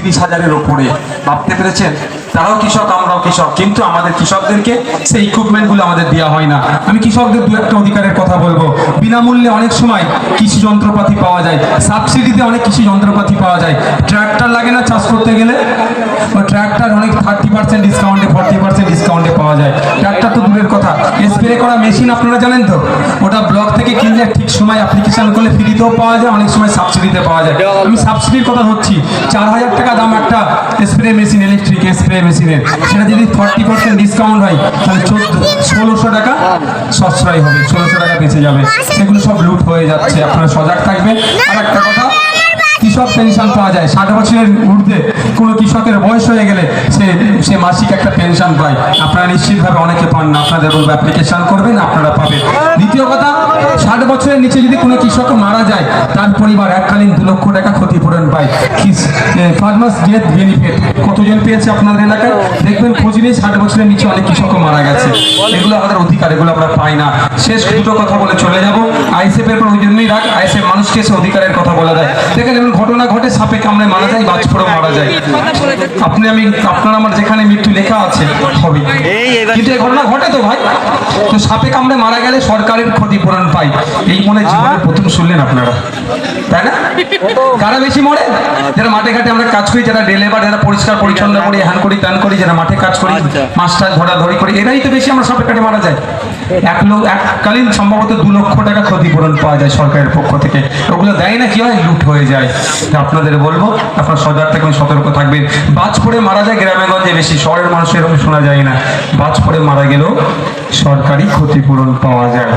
30,000-এর ওপরে। ভাবতে পেরেছেন? তারাও কৃষক, আমরাও কৃষক, কিন্তু আমাদের কৃষকদেরকে সেই ইকুইপমেন্টগুলো আমাদের দেওয়া হয় না। আমি কৃষকদের দু একটা অধিকারের কথা বলবো। বিনামূল্যে অনেক সময় কৃষি যন্ত্রপাতি পাওয়া যায়, সাবসিডিতে অনেক কৃষি যন্ত্রপাতি পাওয়া যায়। ট্র্যাক্টর লাগে না চাষ করতে গেলে, ওই ট্র্যাক্টর অনেক 30% ডিসকাউন্টে, 40% ডিসকাউন্টে পাওয়া যায়। ট্র্যাক্টর তো দূরের কথা, স্প্রে করা মেশিন আপনারা জানেন তো, ওটা ব্লক থেকে কিনলে ঠিক সময় অ্যাপ্লিকেশন করলে ফ্রিতেও পাওয়া যায়, অনেক সময় সাবসিডিতে পাওয়া যায়। আমি সাবসিডির কথা ধরছি, 4,000 টাকা দাম একটা স্প্রে মেশিন, ইলেকট্রিক স্প্রে মেশিনের, সেটা যদি 40% ডিসকাউন্ট হয় তাহলে 1,600 টাকা সাশ্রয় হবে, 1,600 টাকা বেঁচে যাবে। সেগুলো সব লুট হয়ে যাচ্ছে, আপনারা সজাগ থাকবেন। আর একটা কথা, কৃষক পেনশন পাওয়া যায় 60 বছরের ঊর্ধ্বে কোনো কৃষকের বয়স হয়ে গেলে সে মাসিক একটা পেনশন পায়। আপনারা নিশ্চিতভাবে অনেকে পান না, আপনাদের বলবো অ্যাপ্লিকেশন করবেন, আপনারা পাবেন। দ্বিতীয় কথা, 60 বছরের নিচে যদি কোনো কৃষক মারা যায়, তার পরিবার এককালীন 2 লক্ষ টাকা ক্ষতিপূরণ পায়। ফার্মার্স ডেথ বেনিফিট কতজন পেয়েছে আপনাদের এলাকায়? দেখবেন খোঁজ নিয়ে 60 বছরের নিচে অনেক কৃষকও মারা গেছে। এগুলো আমাদের অধিকার, এগুলো আমরা পাই না। শেষ দুটো কথা বলে চলে যাব। আইএসএফ এর পর ওই জন্যই রাখ, আইএসএফ মানুষকে এসে অধিকারের কথা বলে দেয়। দেখেন এমন ঘটনা ঘটে, সাপে কামড়ে মারা যায়, বাজ পড়ে মারা যায়। আপনার আমার যেখানে মৃত্যু লেখা আছে হবে, কিন্তু এই ঘটনা ঘটে তো ভাই। তো সাপে কামড়ে মারা গেলে সরকারের ক্ষতিপূরণ পাই, এই মনে জীবনে প্রথম শুনলেন আপনারা, তাই না? কারা বেশি মরে? যারা মাঠে ঘাটে আমরা কাজ করি, যারা লেবার, যারা পরিষ্কার পরিচ্ছন্ন করি, হ্যান করি, ত্যান করি, যারা মাঠে কাজ করি, মাছ টাছ ধরাধরি করি, এরাই তো বেশি আমরা সাপে কাটে মারা যায়। এককালীন সম্ভবত 2 লক্ষ টাকা ক্ষতিপূরণ পাওয়া যায় সরকারের পক্ষ থেকে। ওগুলো দেয় না, কি হয়, লুট হয়ে যায়। আপনাদের বলবো আপনারা সজাগ থাকবেন, সতর্ক থাকবেন। বাজ পড়ে মারা যায় গ্রামে গঞ্জে বেশি, শহরের মানুষের এরকম শোনা যায় না। বাজ পড়ে মারা গেলেও সরকারি ক্ষতিপূরণ পাওয়া যায়,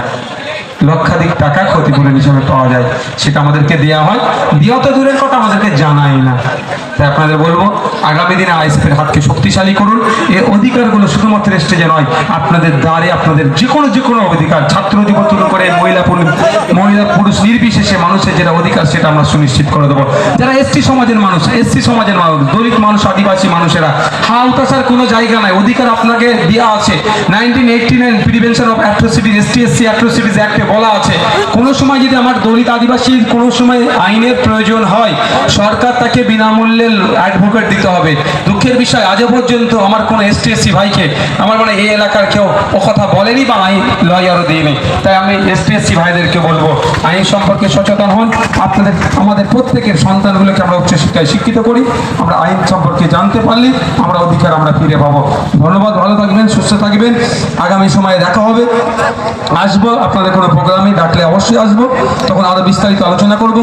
লক্ষাধিক টাকা ক্ষতিপূরণ হিসেবে পাওয়া যায়, সেটা আমাদেরকে দেওয়া হয়। দেওয়া তো দূরের কথা, আমাদেরকে জানাই না। তাই আপনাদের বলবো আগামী দিনে আইএসএফের হাতকে শক্তিশালী করুন। এই অধিকারগুলো শুধুমাত্র স্টেজে নয়, আপনাদের দ্বারে আপনাদের যে কোনো অধিকার, ছাত্র জীবন শুরু করে মহিলা পুরুষ নির্বিশেষে মানুষের যেটা অধিকার সেটা আমরা সুনিশ্চিত করে দেবো। যারা এসটি সমাজের মানুষ, দলিত মানুষ, আদিবাসী মানুষেরা, হালতাসার কোনো জায়গা নাই, অধিকার আপনাকে দেওয়া আছে। 1989 প্রিভেনশন অফ অ্যাট্রোসিটিজ, ST/SC অ্যাট্রোসিটিজ অ্যাক্টে বলা আছে, কোনো সময় যদি আমার দলিত আদিবাসীর কোনো সময় আইনের প্রয়োজন হয়, সরকার তাকে বিনামূল্যে অ্যাডভোকেট দিতে হবে। দুঃখের বিষয়, আজও পর্যন্ত আমার কোনো ST/SC ভাইকে আমার মানে এই এলাকার কেউ ও কথা বলেনি বা আইন লয়ারও দিইনি। তাই আমি ST/SC ভাইদেরকে বলবো আইন সম্পর্কে সচেতন হন। আমাদের প্রত্যেকের সন্তানগুলোকে আমরা উচ্চশিক্ষায় শিক্ষিত করি, আমরা আইন সম্পর্কে জানতে পারলে আমরা অধিকার আমরা ফিরে পাবো। ধন্যবাদ, ভালো থাকবেন, সুস্থ থাকবেন। আগামী সময়ে দেখা হবে, আসবো আপনাদের কোনো প্রোগ্রামে ডাকলে অবশ্যই আসবো, তখন আরো বিস্তারিত আলোচনা করব।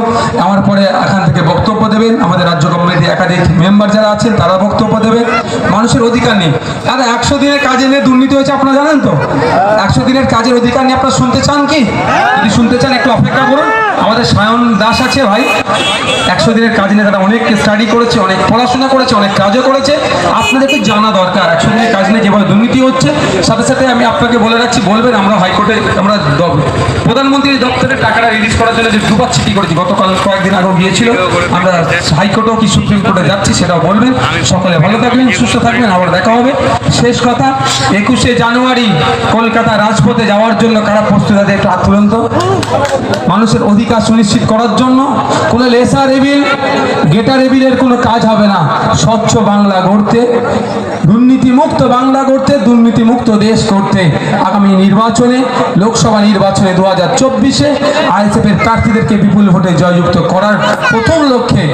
আমার পরে এখান থেকে বক্তব্য দেবেন আমাদের রাজ্য কমিটির একাধিক মেম্বার যারা আছেন, তারা বক্তব্য দেবেন। মানুষের অধিকার নেই, তারা 100 দিনের কাজে নিয়ে দুর্নীতি হয়েছে, আপনারা জানেন তো? 100 দিনের কাজের অধিকার নিয়ে আপনারা শুনতে চান কি? যদি শুনতে চান একটু অপেক্ষা করুন। আমাদের সায়ন দাস আছে ভাই, 100 দিনের কাজ নিয়ে তারা অনেক স্টাডি করেছে, অনেক পড়াশোনা করেছে, অনেক কাজও করেছে। আপনাদেরকে জানা দরকার 100 দিনের কাজ নিয়ে যেভাবে দুর্নীতি হচ্ছে। সাথে সাথে আমি আপনাকে বলে রাখছি, বলবেন আমরা হাইকোর্টে, আমরা প্রধানমন্ত্রীর দপ্তরে টাকাটা রিলিজ করার জন্য যে দুবার চিঠি করেছি, গতকাল কয়েকদিন আগেও গিয়েছিল, আমরা হাইকোর্টেও কি সুপ্রিম কোর্টে যাচ্ছি সেটাও বলবেন। সকলে ভালো থাকবেন, সুস্থ থাকবেন, আবার দেখা হবে। শেষ কথা, 21শে জানুয়ারি কলকাতা রাজপথে যাওয়ার জন্য কারা প্রস্তুত আছে একটু হাত তুলুন তো। মানুষের অধিকার সুনিশ্চিত করার জন্য কোনো লেসার এভিল, গেটার এভিলের কোনো কাজ হবে না। স্বচ্ছ বাংলা গড়তে, দুর্নীতিমুক্ত বাংলা গড়তে, দুর্নীতিমুক্ত দেশ করতে আগামী নির্বাচনে, লোকসভা নির্বাচনে 2024-এ আইএসএফের প্রার্থীদেরকে বিপুল ভোটে জয়যুক্ত করার প্রথম লক্ষ্যে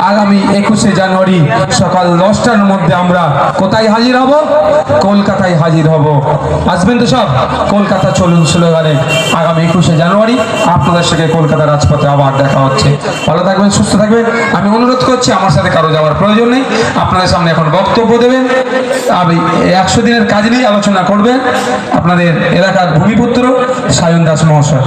আগামী 21শে জানুয়ারি সকাল 10টার মধ্যে আমরা কোথায় হাজির হব? কলকাতায় হাজির হব। আসবেন তো সব? কলকাতা চলুন স্লোগানে আগামী 21শে জানুয়ারি আপনাদের সাথে কলকাতা রাজপথে আবার দেখা হচ্ছে। ভালো থাকবেন, সুস্থ থাকবেন। আমি অনুরোধ করছি, আমার সাথে কারো যাওয়ার প্রয়োজন নেই, আপনাদের সামনে এখন বক্তব্য দেবেন। আমি 100 দিনের কাজ নিয়ে আলোচনা করবেন আপনাদের এলাকার ভূমিপুত্র সায়ন দাস মহাশয়।